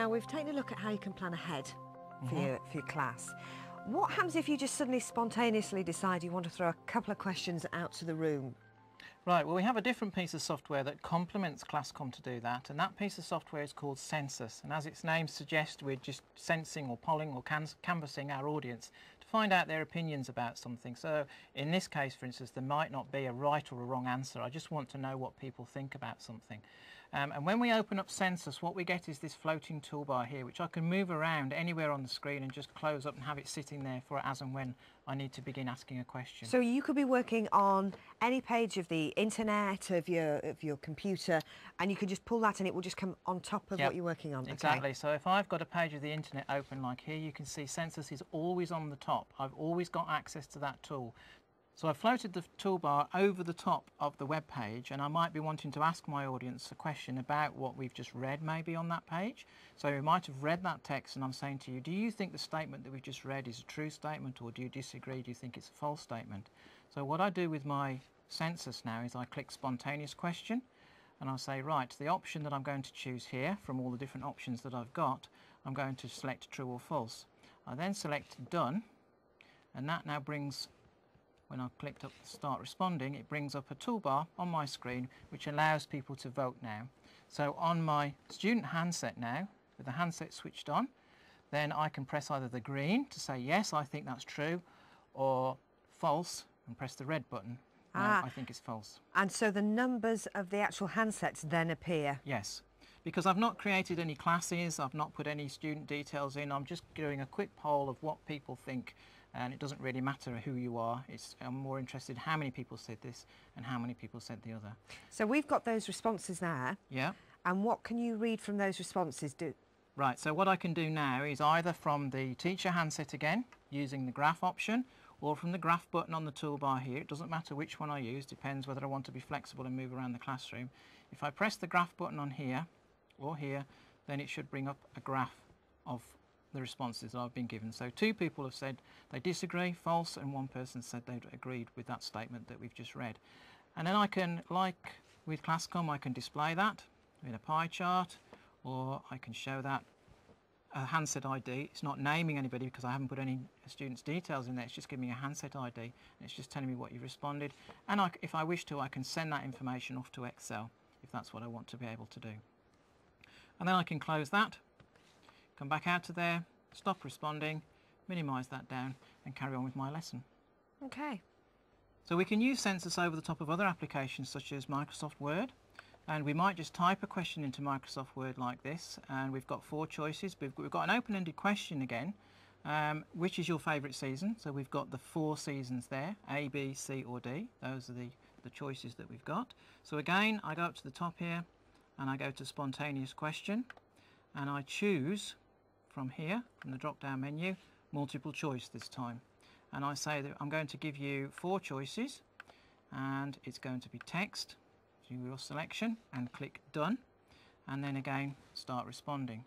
Now, we've taken a look at how you can plan ahead for your class. What happens if you just suddenly spontaneously decide you want to throw a couple of questions out to the room? Right, well, we have a different piece of software that complements Class Comm to do that, and that piece of software is called CenS, and as its name suggests, we're just sensing or polling or canvassing our audience to find out their opinions about something. So in this case, for instance, there might not be a right or a wrong answer. I just want to know what people think about something. And when we open up CenS, what we get is this floating toolbar here, which I can move around anywhere on the screen and just close up and have it sitting there for as and when I need to begin asking a question. So you could be working on any page of the internet, of your computer, and you could just pull that and it will just come on top of what you're working on. Exactly. Okay. So if I've got a page of the internet open like here, you can see CenS is always on the top. I've always got access to that tool. So I've floated the toolbar over the top of the web page, and I might be wanting to ask my audience a question about what we've just read maybe on that page. So we might have read that text and I'm saying to you, do you think the statement that we've just read is a true statement, or do you disagree? Do you think it's a false statement? So what I do with my CenS now is I click spontaneous question, and I'll say, right, the option that I'm going to choose here from all the different options that I've got, I'm going to select true or false. I then select done, and that now brings, when I've clicked up start responding, it brings up a toolbar on my screen which allows people to vote now. So on my student handset now, with the handset switched on, then I can press either the green to say yes, I think that's true, or false and press the red button. No, I think it's false. And so the numbers of the actual handsets then appear? Yes, because I've not created any classes, I've not put any student details in, I'm just doing a quick poll of what people think. And it doesn't really matter who you are. I'm more interested in how many people said this and how many people said the other. So we've got those responses now. Yeah. And what can you read from those responses? Right, so what I can do now is either from the teacher handset again, using the graph option, or from the graph button on the toolbar here. It doesn't matter which one I use, depends whether I want to be flexible and move around the classroom. If I press the graph button on here, or here, then it should bring up a graph of the responses that I've been given. So 2 people have said they disagree, false, and 1 person said they'd agreed with that statement that we've just read. And then I can, like with Class Comm, I can display that in a pie chart, or I can show that a handset ID. It's not naming anybody because I haven't put any students' details in there. It's just giving me a handset ID, and it's just telling me what you've responded. And if I wish to, I can send that information off to Excel if that's what I want to be able to do. And then I can close that, come back out to there, stop responding, minimise that down, and carry on with my lesson. Okay. So we can use CenS over the top of other applications such as Microsoft Word, and we might just type a question into Microsoft Word like this, and we've got 4 choices. We've got an open-ended question again. Which is your favourite season? So we've got the 4 seasons there, A, B, C or D. Those are the choices that we've got. So again, I go up to the top here, and I go to spontaneous question, and I choose from here, from the drop-down menu, multiple choice this time. And I say that I'm going to give you 4 choices, and it's going to be text, do your selection, and click done, and then again start responding.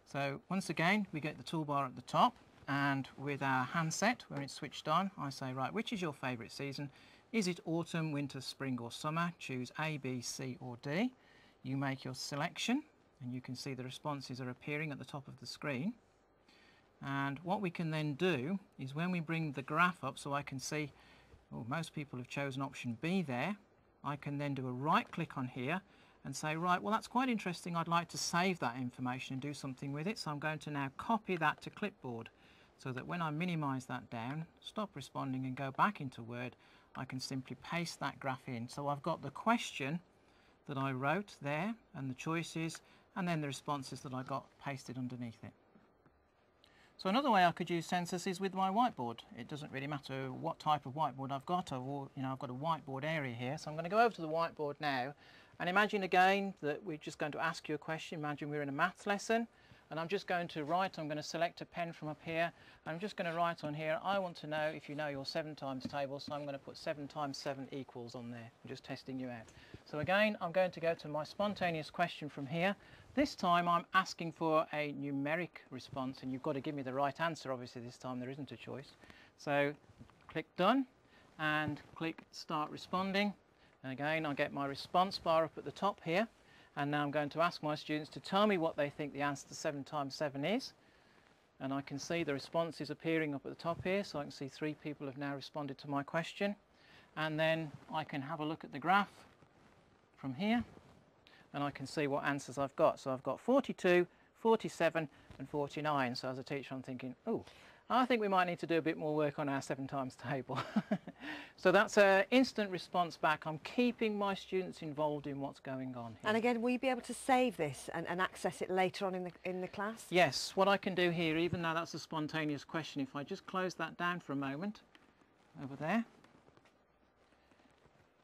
So once again we get the toolbar at the top, and with our handset when it's switched on, I say, right, which is your favourite season? Is it autumn, winter, spring or summer? Choose A, B, C or D. You make your selection, and you can see the responses are appearing at the top of the screen. And what we can then do is when we bring the graph up so I can see, oh, most people have chosen option B there, I can then do a right click on here and say, right, well, that's quite interesting, I'd like to save that information and do something with it. So I'm going to now copy that to clipboard, so that when I minimise that down, stop responding and go back into Word, I can simply paste that graph in. So I've got the question that I wrote there and the choices, and then the responses that I got pasted underneath it. So another way I could use CenS is with my whiteboard. It doesn't really matter what type of whiteboard I've got. I've got a whiteboard area here, so I'm going to go over to the whiteboard now, and imagine again that we're just going to ask you a question. Imagine we're in a maths lesson, and I'm just going to write, I'm going to select a pen from up here, and I'm just going to write on here, I want to know if you know your 7 times table, so I'm going to put 7 times 7 equals on there. I'm just testing you out. So again, I'm going to go to my spontaneous question from here. This time I'm asking for a numeric response, and you've got to give me the right answer. Obviously this time there isn't a choice. So click done and click start responding, and again I get my response bar up at the top here. And now I'm going to ask my students to tell me what they think the answer to 7 times 7 is. And I can see the responses appearing up at the top here, so I can see 3 people have now responded to my question. And then I can have a look at the graph from here, and I can see what answers I've got. So I've got 42, 47 and 49. So as a teacher I'm thinking, oh, I think we might need to do a bit more work on our 7 times table. So that's an instant response back. I'm keeping my students involved in what's going on here. And again, will you be able to save this and access it later on in the class? Yes, what I can do here, even though that's a spontaneous question, if I just close that down for a moment over there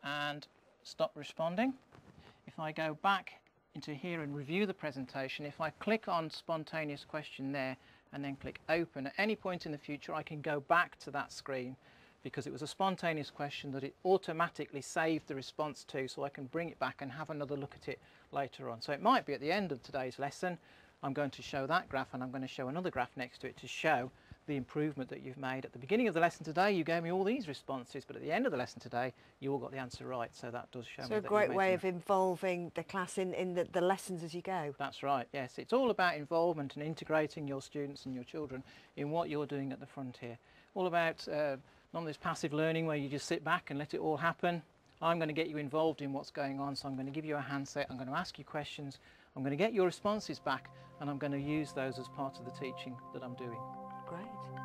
and stop responding, if I go back into here and review the presentation, if I click on spontaneous question there and then click open, at any point in the future I can go back to that screen because it was a spontaneous question that it automatically saved the response to, so I can bring it back and have another look at it later on. So it might be at the end of today's lesson I'm going to show that graph, and I'm going to show another graph next to it to show the improvement that you've made. At the beginning of the lesson today you gave me all these responses, but at the end of the lesson today you all got the answer right, so that does show me that. So a great way of involving the class in the lessons as you go. That's right, yes. It's all about involvement and integrating your students and your children in what you're doing at the front here. All about not this passive learning where you just sit back and let it all happen. I'm going to get you involved in what's going on, so I'm going to give you a handset, I'm going to ask you questions, I'm going to get your responses back, and I'm going to use those as part of the teaching that I'm doing. Great.